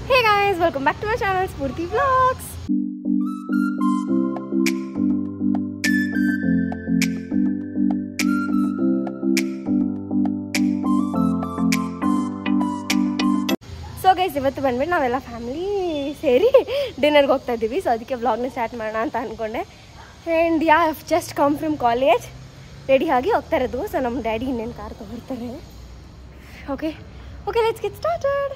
Hey guys, welcome back to my channel Spurti Vlogs. So guys, ಇವತ್ತು ಬಂದ್ಬಿಟ್ಟು ನಾವೆಲ್ಲ family ಸೇರಿ ಡಿನ್ನರ್ಗೆ ಹೋಗ್ತಾ ಇದ್ದೀವಿ. ಸೊ ಅದಕ್ಕೆ ವ್ಲಾಗ್ನ ಸ್ಟಾರ್ಟ್ ಮಾಡೋಣ ಅಂತ ಅಂದ್ಕೊಂಡೆ. And yeah just come from college ready ಆಗಿ ಹೋಗ್ತಾ ಇರೋದು. ಸೊ ನಮ್ಮ ಡ್ಯಾಡಿ ಇನ್ನೇನು ಕಾರ್ ತೊಗೊಳ್ತಾರೆ. Okay let's get started.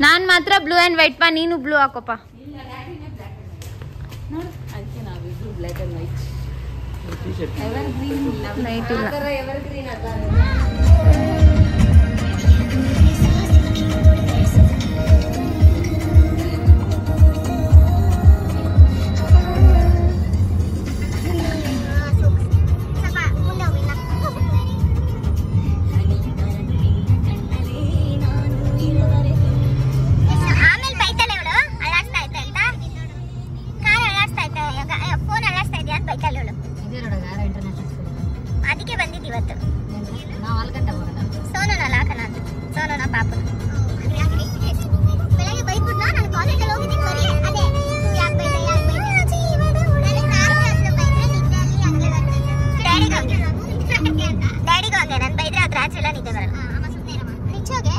ನಾನು ಮಾತ್ರ ಬ್ಲೂ ಆ್ಯಂಡ್ ವೈಟ್ ಪಾ, ನೀನು ಬ್ಲೂ ಹಾಕೋಪ್ಪ. ಲೈಟ್ ಇಲ್ಲ. ಅದಕ್ಕೆ ಬಂದಿದ್ದು ಇವತ್ತು ಸೋನೋನ ಪಾಪ ಬೆಳಗ್ಗೆ ಬೈದ್ಬಿಟ್ಟು ನಾನು ಕಾಲೇಜಲ್ಲಿ ಹೋಗಿದ್ದೀನಿ ಬರೀ ಅದೇ ಯಾಕೆ ಡ್ಯಾಡಿಗೂ ಹಂಗೆ ನಾನು ಬೈದ್ರೆ ಅದ್ರ ಆಚೆ ಎಲ್ಲ ನಿದ್ದೆ ಬರಲ್ಲ. ನಿಜವಾಗೆ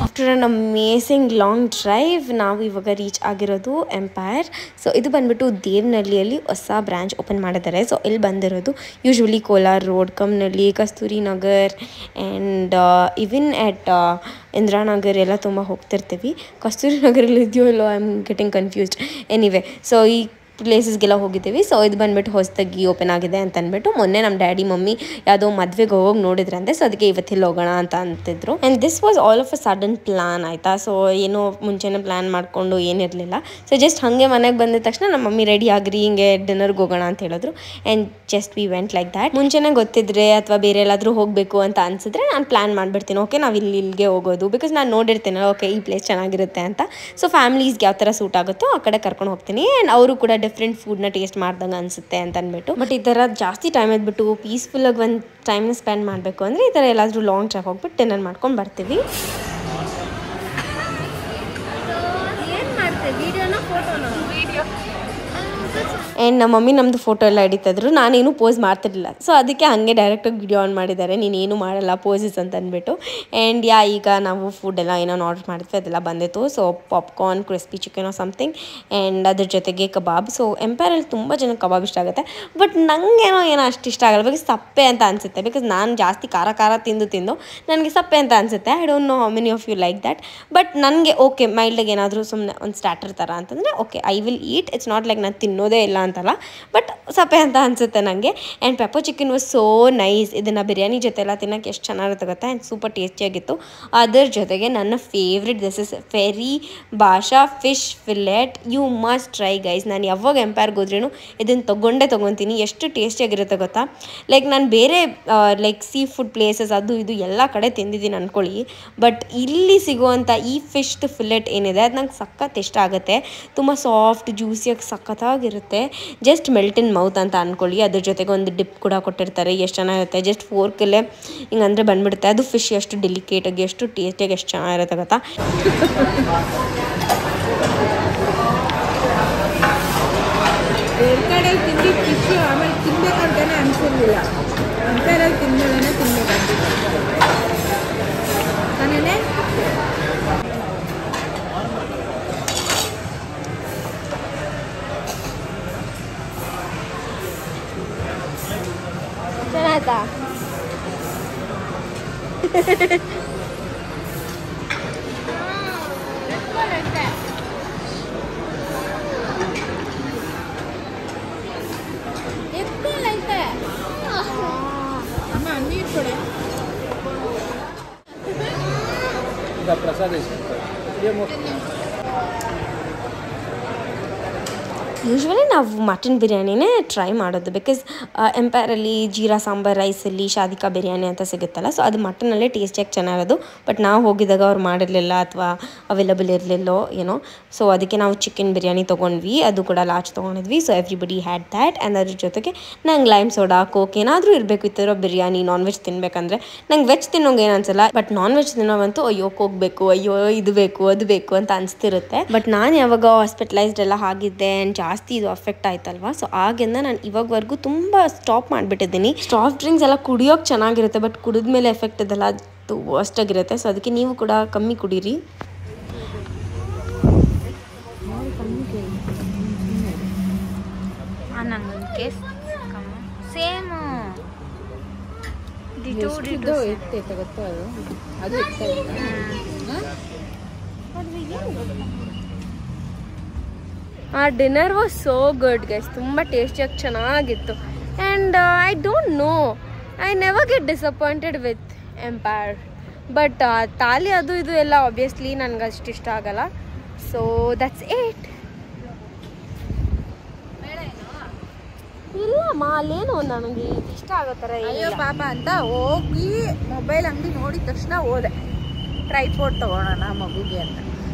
after an amazing long drive ನಾವು ಇವಾಗ ರೀಚ್ ಆಗಿರೋದು ಎಂಪೈರ್. ಸೊ ಇದು ಬಂದ್ಬಿಟ್ಟು ದೇವನಹಳ್ಳಿಯಲ್ಲಿ ಹೊಸ ಬ್ರಾಂಚ್ ಓಪನ್ ಮಾಡಿದ್ದಾರೆ. ಸೊ ಇಲ್ಲಿ ಬಂದಿರೋದು usually Kolar road, Kammanahalli, Kasturi Nagar and even at Indiranagar ಎಲ್ಲ ತುಂಬ ಹೋಗ್ತಿರ್ತೀವಿ. ಕಸ್ತೂರಿ ನಗರಲ್ಲಿ ಇದೆಯೋ ಇಲ್ಲೋ, I am getting confused. Anyway, so ಈ ಪ್ಲೇಸಸ್ಗೆಲ್ಲ ಹೋಗಿದ್ದೀವಿ. ಸೊ ಇದು ಬಂದ್ಬಿಟ್ಟು ಹೊಸದಾಗಿ ಓಪನ್ ಆಗಿದೆ ಅಂತ ಅಂದ್ಬಿಟ್ಟು ಮೊನ್ನೆ ನಮ್ಮ ಡ್ಯಾಡಿ ಮಮ್ಮಿ ಯಾವುದೋ ಮದುವೆಗೆ ಹೋಗಿ ನೋಡಿದ್ರಂತೆ. ಸೊ ಅದಕ್ಕೆ ಇವತ್ತಿಲ್ಲಿ ಹೋಗೋಣ ಅಂತ ಅಂತಿದ್ರು. And this was all of a sudden plan ಆಯಿತಾ. ಸೊ ಏನೋ ಮುಂಚೆನೇ ಪ್ಲ್ಯಾನ್ ಮಾಡಿಕೊಂಡು ಏನಿರಲಿಲ್ಲ. ಸೊ ಜಸ್ಟ್ ಹಾಗೆ ಮನೆಗೆ ಬಂದಿದ ತಕ್ಷಣ ನಮ್ಮ ಮಮ್ಮಿ ರೆಡಿ ಆಗಿರಿ ಹಿಂಗೆ ಡಿನ್ನರ್ಗೆ ಹೋಗೋಣ ಅಂತ ಹೇಳಿದ್ರು. And just we went like that. ಮುಂಚೆನೇ ಗೊತ್ತಿದ್ರೆ ಅಥವಾ ಬೇರೆ ಎಲ್ಲಾದರೂ ಹೋಗಬೇಕು ಅಂತ ಅನಿಸಿದ್ರೆ ನಾನು ಪ್ಲ್ಯಾನ್ ಮಾಡಿಬಿಡ್ತೀನಿ. ಓಕೆ ನಾವು ಇಲ್ಲಿಗೆ ಹೋಗೋದು, ಬಿಕಾಸ್ ನಾನು ನೋಡಿರ್ತೀನಲ್ಲ ಓಕೆ ಈ ಪ್ಲೇಸ್ ಚೆನ್ನಾಗಿರುತ್ತೆ ಅಂತ. ಸೊ ಫ್ಯಾಮಿಲೀಸ್ಗೆ ಯಾವ ಥರ ಸೂಟ್ ಆಗುತ್ತೋ ಆ ಕಡೆ ಕರ್ಕೊಂಡು ಹೋಗ್ತೀನಿ. ಆ್ಯಂಡ್ ಅವರು ಕೂಡ ಡಿಫ್ರೆಂಟ್ ಫುಡ್ನ ಟೇಸ್ಟ್ ಮಾಡ್ದಂಗೆ ಅನಿಸುತ್ತೆ ಅಂತ ಅಂದ್ಬಿಟ್ಟು. ಬಟ್ ಈ ಥರ ಜಾಸ್ತಿ ಟೈಮ್ ಇದ್ಬಿಟ್ಟು ಪೀಸ್ಫುಲ್ಲಾಗಿ ಒಂದು ಟೈಮ್ನ ಸ್ಪೆಂಡ್ ಮಾಡಬೇಕು ಅಂದರೆ ಈ ಥರ ಎಲ್ಲಾದರೂ ಲಾಂಗ್ ಡ್ರೈವ್ ಹೋಗ್ಬಿಟ್ಟು ಡಿನ್ನರ್ ಮಾಡ್ಕೊಂಡು ಬರ್ತೀವಿ. ಏನು ಮಾಡ್ತೀವಿ, ವಿಡಿಯೋನ ಫೋಟೋನ? ಆ್ಯಂಡ್ ನಮ್ಮ ಮಮ್ಮಿ ನಮ್ಮದು ಫೋಟೋ ಎಲ್ಲ ಹಿಡಿತಿದ್ರು. ನಾನೇನು ಪೋಸ್ ಮಾಡ್ತಿರ್ಲಿಲ್ಲ. ಸೊ ಅದಕ್ಕೆ ಹಾಗೆ ಡೈರೆಕ್ಟಾಗಿ ವಿಡಿಯೋ ಆನ್ ಮಾಡಿದ್ದಾರೆ, ನೀನೇನು ಮಾಡಲ್ಲ ಪೋಸಸ್ ಅಂತ ಅಂದ್ಬಿಟ್ಟು. ಆ್ಯಂಡ್ ಈಗ ನಾವು ಫುಡ್ ಎಲ್ಲ ಏನೋ ಆರ್ಡರ್ ಮಾಡಿದ್ವಿ, ಅದೆಲ್ಲ ಬಂದಿತ್ತು. So popcorn, crispy chicken something and ಅದ್ರ ಜೊತೆಗೆ ಕಬಾಬ್. ಸೊ ಎಂಪೈರಲ್ಲಿ ತುಂಬ ಜನ ಕಬಾಬ್ ಇಷ್ಟ ಆಗುತ್ತೆ. ಬಟ್ ನನಗೇನೋ ಅಷ್ಟು ಇಷ್ಟ ಆಗಲ್ಲ, ಬಿಕಾಸ್ ಸಪ್ಪೆ ಅಂತ ಅನಿಸುತ್ತೆ. ಬಿಕಾಸ್ ನಾನು ಜಾಸ್ತಿ ಖಾರ ತಿಂದು ನನಗೆ ಸಪ್ಪೆ ಅಂತ ಅನಿಸುತ್ತೆ. I don't know how many of you like that. But ನನಗೆ ಓಕೆ ಮೈಲ್ಡಾಗಿ ಏನಾದರೂ ಸುಮ್ಮನೆ ಒಂದು ಸ್ಟಾರ್ಟರ್ ಥರ ಅಂತಂದರೆ okay I will eat. It's not like ನಾನು ತಿನ್ನೋದೇ ಇಲ್ಲ ಅಂತಲ್ಲ, ಬಟ್ ಸಪ್ಪೆ ಅಂತ ಅನಿಸುತ್ತೆ ನನಗೆ. And pepper chicken was so nice. ಇದನ್ನು ಬಿರಿಯಾನಿ ಜೊತೆ ಎಲ್ಲ ತಿನ್ನೋಕ್ಕೆ ಎಷ್ಟು ಚೆನ್ನಾಗಿರುತ್ತೆ ಗೊತ್ತಾ. ಆ್ಯಂಡ್ ಸೂಪರ್ ಟೇಸ್ಟಿಯಾಗಿತ್ತು. ಅದರ ಜೊತೆಗೆ ನನ್ನ favourite this is peri basa fish fillet. You must try guys. ನಾನು ಯಾವಾಗ ಎಂಪೈರ್ಗೆ ಹೋದ್ರೂ ಇದನ್ನು ತೊಗೊತೀನಿ. ಎಷ್ಟು ಟೇಸ್ಟಿಯಾಗಿರುತ್ತೆ ಗೊತ್ತಾ. ಲೈಕ್ ನಾನು ಬೇರೆ ಲೈಕ್ ಸೀ ಫುಡ್ ಪ್ಲೇಸಸ್ ಅದು ಇದು ಎಲ್ಲ ಕಡೆ ತಿಂದಿದ್ದೀನಿ ಅಂದ್ಕೊಳ್ಳಿ, ಬಟ್ ಇಲ್ಲಿ ಸಿಗುವಂಥ ಈ ಫಿಶ್ದು ಫಿಲೆಟ್ ಏನಿದೆ ಅದು ನಂಗೆ ಸಖತ್ ಇಷ್ಟ ಆಗುತ್ತೆ. ತುಂಬ ಸಾಫ್ಟ್ ಜ್ಯೂಸಿಯಾಗಿ ಸಖತ್ತಾಗಿರುತ್ತೆ. ಇರುತ್ತೆ. ಜಸ್ಟ್ ಮೆಲ್ಟ್ ಇನ್ ಮೌತ್ ಅಂತ ಅಂದ್ಕೊಳ್ಳಿ. ಅದ್ರ ಜೊತೆಗೆ ಒಂದು ಡಿಪ್ ಕೂಡ ಕೊಟ್ಟಿರ್ತಾರೆ. ಎಷ್ಟು ಚೆನ್ನಾಗಿರುತ್ತೆ. ಜಸ್ಟ್ ಫೋರ್ಕಲ್ಲೇ ಹಿಂಗಂದರೆ ಬಂದುಬಿಡುತ್ತೆ. ಅದು ಫಿಶ್ ಎಷ್ಟು ಡೆಲಿಕೇಟಾಗಿ ಎಷ್ಟು ಟೇಸ್ಟಿಯಾಗಿ ಎಷ್ಟು ಚೆನ್ನಾಗಿರುತ್ತೆ ಗೊತ್ತಾ. ಹೊರಗಡೆ ತಿಂದು ಫಿಶ್ ಆಮೇಲೆ ತಿನ್ಬೇಕಂತಾನೆ ಅನ್ಸೋದಿಲ್ಲ. ಅಂಥದ್ರಲ್ಲಿ ತಿಂದಳೇ ತಿನ್ಬೇಕಂತ ನಾನೇನೆ. ಚೆನ್ನಾಯ್ತಾ? ಅಮ್ಮ ನೀರು ಕೊಡೆ. ಪ್ರಸಾದ ಯೂಶ್ವಲಿ ನಾವು ಮಟನ್ ಬಿರಿಯಾನಿನೇ ಟ್ರೈ ಮಾಡೋದು. ಬಿಕಾಸ್ ಎಂಪೈರಲ್ಲಿ ಜೀರಾ ಸಾಂಬಾರ್ ರೈಸಲ್ಲಿ ಶಾದಿಕಾ ಬಿರಿಯಾನಿ ಅಂತ ಸಿಗುತ್ತಲ್ಲ, ಸೊ ಅದು ಮಟನಲ್ಲೇ ಟೇಸ್ಟಿಯಾಗಿ ಚೆನ್ನಾಗಿರೋದು. ಬಟ್ ನಾವು ಹೋಗಿದ್ದಾಗ ಅವ್ರು ಮಾಡಿರಲಿಲ್ಲ ಅಥವಾ ಅವೈಲಬಲ್ ಇರಲಿಲ್ಲೋ ಏನೋ, ಸೊ ಅದಕ್ಕೆ ನಾವು ಚಿಕನ್ ಬಿರಿಯಾನಿ ತೊಗೊಂಡ್ವಿ. ಅದು ಕೂಡ ಲಾರ್ಜ್ ತೊಗೊಂಡಿದ್ವಿ. So everybody had that. And ಅದ್ರ ಜೊತೆಗೆ ನಂಗೆ ಲೈಮ್ ಸೋಡಾ ಕೋಕ್ ಏನಾದರೂ ಇರಬೇಕು ಈ ಥರ ಬಿರಿಯಾನಿ ನಾನ್ ವೆಜ್ ತಿನ್ಬೇಕಂದ್ರೆ. ನಂಗೆ ವೆಜ್ ತಿನ್ನೋಂಗೆ ಏನು ಅನ್ಸಲ್ಲ, ಬಟ್ ನಾನ್ ವೆಜ್ ತಿನ್ನೋವಂತೂ ಅಯ್ಯೋ ಕೋಕ್ ಬೇಕು, ಅಯ್ಯೋ ಇದು ಬೇಕು ಅದು ಬೇಕು ಅಂತ ಅನಿಸ್ತಿರುತ್ತೆ. ಬಟ್ ನಾನು ಯಾವಾಗ ಹಾಸ್ಪಿಟಲೈಸ್ಡ್ ಎಲ್ಲ ಆಗಿದ್ದೆ ಆ್ಯಂಡ್ ಜಾಸ್ತಿ ಇದು ಅಫೆಕ್ಟ್ ಆಯ್ತಲ್ವಾ, ಸೊ ಆಗಿಂದ ನಾನು ಇವಾಗವರೆಗೂ ತುಂಬ ಸ್ಟಾಪ್ ಮಾಡಿಬಿಟ್ಟಿದ್ದೀನಿ. ಸಾಫ್ಟ್ ಡ್ರಿಂಕ್ಸ್ ಎಲ್ಲ ಕುಡಿಯೋಕೆ ಚೆನ್ನಾಗಿರುತ್ತೆ, ಬಟ್ ಕುಡಿದ್ಮೇಲೆ ಎಫೆಕ್ಟ್ ಇದೆಲ್ಲ ಅದು ವರ್ಸ್ಟಾಗಿರುತ್ತೆ. ಸೊ ಅದಕ್ಕೆ ನೀವು ಕೂಡ ಕಮ್ಮಿ ಕುಡೀರಿ. ನಂಗೊಂದು ಕೇಸ್ ಸೇಮು ಎತ್ತೈತೆ ಗೊತ್ತಾ ಅದು ಎತ್ತೈತೆ. ಆ dinner was so good guys. ತುಂಬ ಟೇಸ್ಟಿಯಾಗಿ ಚೆನ್ನಾಗಿತ್ತು. And I don't know, I never get disappointed with Empire. But thali ಅದು ಇದು ಎಲ್ಲ ಆಬ್ವಿಯಸ್ಲಿ ನನಗೆ ಅಷ್ಟು ಇಷ್ಟ ಆಗಲ್ಲ. So that's it. ಇಲ್ಲಮ್ಮ ಅಲ್ಲೇನು ನನಗೆ ಇಷ್ಟ ಆಗೋ ಥರ ಅಯ್ಯೋ ಪಾಪ ಅಂತ ಹೋಗಿ ಮೊಬೈಲ್ ಅಂಗಡಿ ನೋಡಿದ ತಕ್ಷಣ ಹೋದೆ ಟ್ರೈಪೋರ್ಡ್ ತಗೊಳ್ಳೋಣ ಮಗುಗೆ ಅಂತ.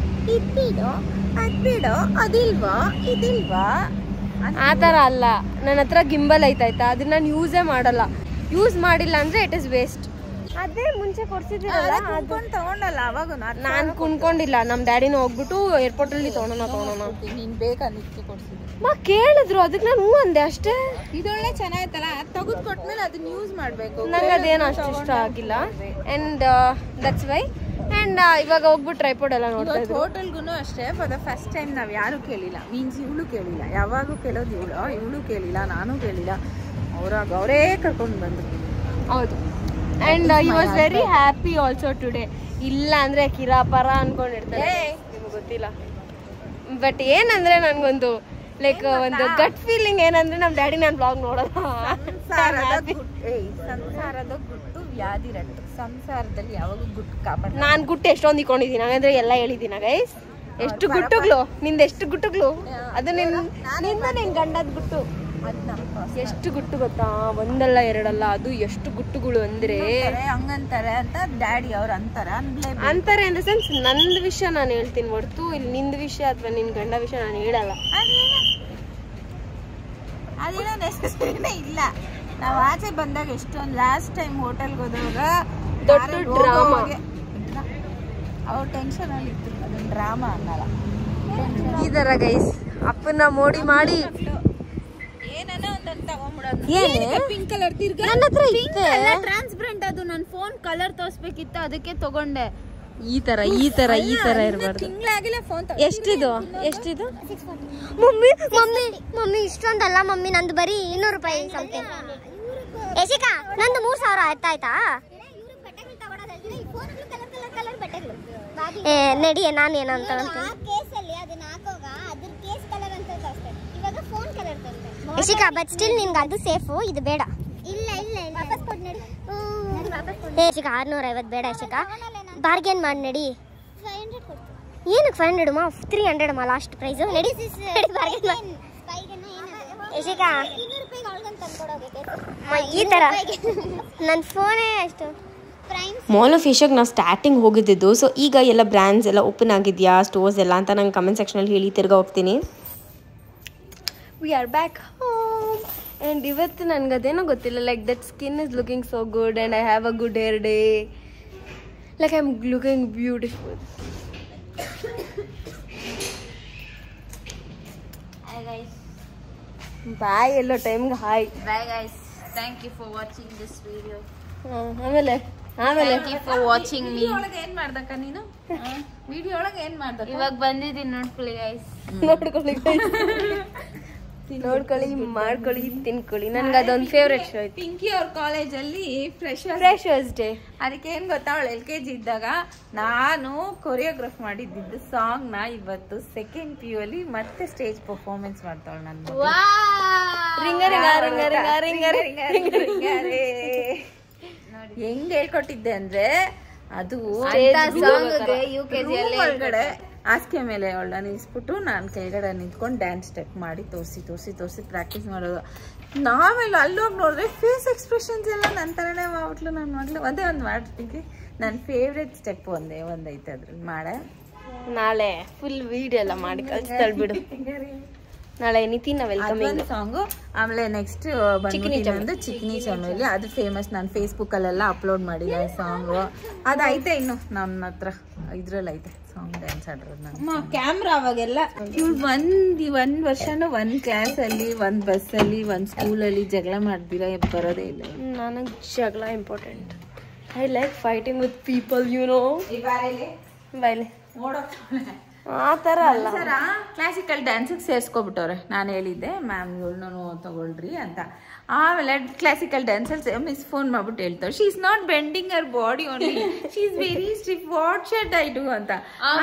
ಇದ್ಬಿಡು ಅದ್ಬಿಡು ಅದಿಲ್ವಾ ಇದಿಲ್ವಾ ಆ ಥರ ಅಲ್ಲ. ನನ್ನ ಹತ್ರ ಗಿಂಬಲ್ ಐತಾಯ್ತಾ, ಅದನ್ನ ನಾನು ಯೂಸೇ ಮಾಡಲ್ಲ. ಯೂಸ್ ಮಾಡಿಲ್ಲ ಅಂದರೆ ಇಟ್ ಇಸ್ ವೇಸ್ಟ್. ಅದೇ ಮುಂಚೆ ಕೊಡ್ಸಿದ್ದೀರಲ್ಲ ತಗೊಂಡಲ್ಲ ಅವಾಗ ನಾನು ಕುಣ್ಕೊಂಡಿಲ್ಲ. ನಮ್ಮ ಡ್ಯಾಡಿನ ಹೋಗ್ಬಿಟ್ಟು ಏರ್ಪೋರ್ಟಲ್ಲಿ ತೊಗೊಳೋಣ ನೀನು ಬೇಕಂದಿತ್ತು ಕೊಡ್ಸಿದ್ದೆ. ಕೇಳಿದ್ರು, ಅದಕ್ಕೆ ನಾನು ಹ್ಞೂ ಅಂದೆ ಅಷ್ಟೇ. ಇದೊಳ್ಳೆ ಚೆನ್ನಾಗಿತ್ತಲ್ಲ, ಅದು ತೆಗೆದು ಕೊಟ್ಮೇಲೆ ಅದನ್ನ ಯೂಸ್ ಮಾಡಬೇಕು. ನಂಗೆ ಅದೇನು ಅಷ್ಟು ಇಷ್ಟ ಆಗಿಲ್ಲ. And that's why. ಆ್ಯಂಡ್ ಇವಾಗ ಹೋಗ್ಬಿಟ್ಟು ಟ್ರೈಪೋರ್ಡ್ ಎಲ್ಲ ನೋಡ್ತಾ ಇದ್ರು. ಹೋಟೆಲ್ಗೂ ಅಷ್ಟೇ ಫಾರ್ ದ ಫಸ್ಟ್ ಟೈಮ್ ನಾವು ಯಾರೂ ಕೇಳಿಲ್ಲ. ಮೀನ್ಸ್ ಇವಳು ಕೇಳಿಲ್ಲ, ಯಾವಾಗೂ ಕೇಳೋದು ಇವಳು ಕೇಳಿಲ್ಲ, ನಾನು ಕೇಳಿಲ್ಲ. ಅವರೇ ಕರ್ಕೊಂಡು ಬಂದರು. ಹೌದು. And I was very happy also today. ಇಲ್ಲ ಅಂದರೆ ಕಿರಾಪರ ಅಂದ್ಕೊಂಡಿರ್ತಾರೆ, ನಿಮ್ಗೆ ಗೊತ್ತಿಲ್ಲ. ಬಟ್ ಏನಂದರೆ ನನಗೊಂದು ಲೈಕ್ ಒಂದು ಗಟ್ ಫೀಲಿಂಗ್ ಏನಂದರೆ ನಮ್ಮ ಡ್ಯಾಡಿ ನಾನು ಬ್ಲಾಗ್ ನೋಡೋಲ್ಲ. ಸಂಸಾರದ ಗುಟ್ಟು ವ್ಯಾಧಿ ರಟ್ಟು. ಸಂಸಾರದಲ್ಲಿ ಯಾವಾಗ ಗುಟ್ಟು ಕಾಪಾಡ. ನಾನು ಗುಟ್ಟು ಎಷ್ಟೊಂದು ಇಕೊಂಡಿದ್ದೀನಿ, ಹಾಗಂದ್ರೆ ಎಲ್ಲ ಹೇಳಿದ್ದೀನ ಗೈಸ್. ಎಷ್ಟು ಗುಟ್ಟುಗಳು ನಿಂದು, ಎಷ್ಟು ಗುಟ್ಟುಗಳು. ಅದು ನಿನ್ನ ಗಂಡದ ಗುಟ್ಟು. ಎಷ್ಟು ಗುಟ್ಟು ಗೊತ್ತಾ, ಒಂದಲ್ಲ ಎರಡಲ್ಲ, ಅದು ಎಷ್ಟು ಗುಟ್ಟುಗಳು ಅಂದ್ರೆ ಹಂಗಂತಾರೆ ಅಂತ ಡ್ಯಾಡಿ ಅವ್ರು ಅಂತಾರೆ. ಇನ್ ದ ಸೆನ್ಸ್ ನಂದು ವಿಷಯ ನಾನು ಹೇಳ್ತೀನಿ ಹೊರ್ತು ಇಲ್ಲಿ ನಿಂದು ವಿಷಯ ಅಥವಾ ನಿನ್ ಗಂಡ ವಿಷಯ ನಾನು ಹೇಳಲ್ಲ. ಅದೇನೋ ನೆಸೆಸರಿನೇ ಇಲ್ಲ. ನಾವು ಆಚೆ ಬಂದಾಗ ಎಷ್ಟೊಂದು ಲಾಸ್ಟ್ ಟೈಮ್ ಹೋಟೆಲ್ಗೆ ಹೋದಾಗ ದೊಡ್ಡ ಡ್ರಾಮಾ, ಅವ್ರು ಟೆನ್ಷನ್ ಅಲ್ಲಿ ಇತ್ತು. ಅದನ್ನ ಡ್ರಾಮಾ ಅನ್ನಲ್ಲ. ಈ ತರ ಗೈಸ್ ಅಪ್ಪನ ಮೋಡಿ ಮಾಡಿ ಏನನ್ನ ಒಂದೊಂದು ತಗೊಂಡ್ಬಿಡೋದು. ಪಿಂಕ್ ಕಲರ್ ತಿರ್ಗಾ ನನ್ನ ಹತ್ರ ಇತ್ತೆ ಟ್ರಾನ್ಸ್ಪರೆಂಟ್. ಅದು ನನ್ನ ಫೋನ್ ಕಲರ್ ತೋರಿಸ್ಬೇಕಿತ್ತು, ಅದಕ್ಕೆ ತಗೊಂಡೆ. ಈ ತರ ಇರಬಾರ್ದು. ತಿಂಗಳಾಗಿಲ್ಲ ಫೋನ್. ಎಷ್ಟಿದು ಮಮ್ಮಿ ಇಷ್ಟೊಂದಲ್ಲ ಮಮ್ಮಿ, ನಂದು ಬರೀ 200 ರೂಪಾಯಿ ಸಮಥಿಂಗ್. ಯಶಿಕಾ ನಂದು 3000 ಆಯ್ತಾ? ನಡಿಯ ನಾನು ಏನಂತ ಯಶಿಕಾ, ಬಟ್ ಸ್ಟಿಲ್ ನಿನ್ಗೆ ಅದು ಸೇಫು, ಇದು ಬೇಡ. ಇಲ್ಲ ಯಶಿಕಾ 650 ಬೇಡ ಯಶಿಕಾ, ಬಾರ್ಗೇನ್ ಮಾಡಿ ನಡಿ. ಏನಕ್ಕೆ 500 ಮಾ 300 ಮಾ ಲಾಸ್ಟ್ ಪ್ರೈಸು. ನಡಿ ಯಶಿಕಾ, ಈ ಥರ ನನ್ನ ಫೋನೇ ಅಷ್ಟು. ಮಾಲ್ ಆಫ್ ಏಷ್ಯಾಗೆ ನಾವು ಸ್ಟಾರ್ಟಿಂಗ್ ಹೋಗಿದ್ದು. ಸೊ ಈಗ ಎಲ್ಲ ಬ್ರ್ಯಾಂಡ್ಸ್ ಎಲ್ಲ ಓಪನ್ ಆಗಿದೆಯಾ, ಸ್ಟೋರ್ಸ್ ಎಲ್ಲ ಅಂತ ನಂಗೆ ಕಮೆಂಟ್ ಸೆಕ್ಷನಲ್ಲಿ ಹೇಳಿ ತಿರ್ಗಾ ಹೋಗ್ತೀನಿ. We are back home and ಇವತ್ತು ನನಗೆ ಅದೇನೋ ಗೊತ್ತಿಲ್ಲ like that skin is looking so good and I have a good hair day like I am looking beautiful. Bye ಎಲ್ಲೋ ಟೈಮ್ಗೆ hi. Bye guys. Thank you for watching this video. ಆಮೇಲೆ Thank you for watching me. Video ಒಳಗೆ ಏನ್ ಮಾಡ್ದಕ್ಕ ನೀನು? Video ಒಳಗೆ ಏನ್ ಮಾಡ್ದಕ್ಕ? ಇವಾಗ ಬಂದಿದ್ದೀನಿ ನೋಡ್ಕೊಳ್ಳಿ ಗೈಸ್. ನೋಡ್ಕೊಳ್ಳಿ ನೋಡ್ಕೊಳ್ಳಿ ಮಾಡ್ಕೊಳ್ಳಿ ತಿನ್ಕೊಳ್ಳಿ. ನನ್ಗೆ ಅದೊಂದು ಫೇವ್ರೆಟ್ ಶೋ ಐತಿ, ಪಿಂಕಿ ಅವ್ರ ಕಾಲೇಜಲ್ಲಿ ಫ್ರೆಶರ್ಸ್ ಡೇ. ಅದಕ್ಕೆ ಏನ್ ಗೊತ್ತಾ, ಅವಳು LKG ಇದ್ದಾಗ ನಾನು ಕೊರಿಯೋಗ್ರಾಫ್ ಮಾಡಿದ್ದು ಸಾಂಗ್ ನ ಇವತ್ತು ಸೆಕೆಂಡ್ PU ಅಲ್ಲಿ ಮತ್ತೆ ಸ್ಟೇಜ್ ಪರ್ಫಾರ್ಮೆನ್ಸ್ ಮಾಡ್ತಾವಳು ನನ್ನ ಹೆಂಗ್ ಹೇಳ್ಕೊಟ್ಟಿದ್ದೆ ಅಂದ್ರೆ ಅದು ಒಳಗಡೆ ಹಾಸಿಗೆ ಮೇಲೆ ಅವಳನ್ನ ನಿಲ್ಸ್ಬಿಟ್ಟು ನಾನು ಕೆಳಗಡೆ ನಿಂತ್ಕೊಂಡು ಡ್ಯಾನ್ಸ್ ಸ್ಟೆಪ್ ಮಾಡಿ ತೋರಿಸಿ ಪ್ರಾಕ್ಟೀಸ್ ಮಾಡೋದು. ನಾವೆಲ್ಲ ಅಲ್ಲೋಗಿ ನೋಡಿದ್ರೆ ಫೇಸ್ ಎಕ್ಸ್ಪ್ರೆಷನ್ಸ್ ಎಲ್ಲ ನನ್ನ ಥರನೇ ಮಾಡ್ಬಿಟ್ಲು ನನ್ನ ಮಗಳು. ಒಂದೇ ಒಂದು ಮಾಡ್ತೀನಿ, ನನ್ನ ಫೇವ್ರೆಟ್ ಸ್ಟೆಪ್ ಒಂದೈತೆ ಅದ್ರಲ್ಲಿ ಮಾಡೆ. ನಾಳೆ ಫುಲ್ ವಿಡಿಯೋ ಎಲ್ಲ ಮಾಡಿ ಕಳಿಸ್ತಾಳೆ ಬಿಡು. ನಾಳೆ ನಿತಿನ್ ವೆಲ್ಕಮಿಂಗ್ ಸಾಂಗು. ಆಮೇಲೆ ನೆಕ್ಸ್ಟ್ ಬಂದು ಚಿಕ್ನಿ ಚಮೇಲಿ, ಅದು ಫೇಮಸ್. ನಾನು ಫೇಸ್ಬುಕ್ಕಲ್ಲೆಲ್ಲ ಅಪ್ಲೋಡ್ ಮಾಡಿದ್ದೆ ಸಾಂಗು. ಅದೈತೆ ಇನ್ನು ನನ್ನ ಹತ್ರ ಇದ್ರಲ್ಲಿ ಐತೆ ಸಾಂಗ್ ಡ್ಯಾನ್ಸ್ ಆಡಿರೋದು. ನಾನು ಕ್ಯಾಮ್ರಾ ಅವಾಗೆಲ್ಲ ಇವ್ಳು ಒಂದ್ ವರ್ಷನೂ ಒಂದ್ ಕ್ಲಾಸಲ್ಲಿ, ಒಂದ್ ಬಸ್ಸಲ್ಲಿ, ಒಂದ್ ಸ್ಕೂಲಲ್ಲಿ ಜಗಳ ಮಾಡ್ದಿರ ಬರೋದೇ ಇಲ್ಲ. ನನಗೆ ಜಗಳ important. I like fighting with people you know. ಬಾಯ್ಲೆ ಆ ಥರ ಅಲ್ಲ, ಕ್ಲಾಸಿಕಲ್ ಡ್ಯಾನ್ಸಿಗೆ ಸೇರಿಸ್ಕೊಬಿಟ್ಟವ್ರೆ. ನಾನು ಹೇಳಿದ್ದೆ ಮ್ಯಾಮ್ ಇವಳನ್ನೂ ತಗೊಳ್ರಿ ಅಂತ. ಆಮೇಲೆ ಕ್ಲಾಸಿಕಲ್ ಡ್ಯಾನ್ಸಲ್ಲಿ ಮಿಸ್ ಫೋನ್ ಮಾಡ್ಬಿಟ್ಟು ಹೇಳ್ತಾಳೆ, she is not bending Har body only, she is very stiff, what shed I do ಅಂತ.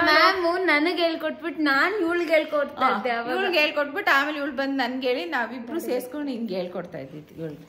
ಮ್ಯಾಮ್ ನನಗೆ ಹೇಳ್ಕೊಟ್ಬಿಟ್ಟು ನಾನು ಇವಳಿಗೆ ಹೇಳ್ಕೊಡ್ತಾ ಇದ್ದೆ. ಇವಳಿಗೆ ಹೇಳ್ಕೊಟ್ಬಿಟ್ಟು ಆಮೇಲೆ ಇವಳು ಬಂದು ನನ್ಗೆ ಹೇಳಿ ನಾವಿಬ್ರು ಸೇರಿಸ್ಕೊಂಡು ಹಿಂಗೆ ಹೇಳ್ಕೊಡ್ತಾ ಇದ್ದಿತ್ತು ಇವಳಿಗೆ.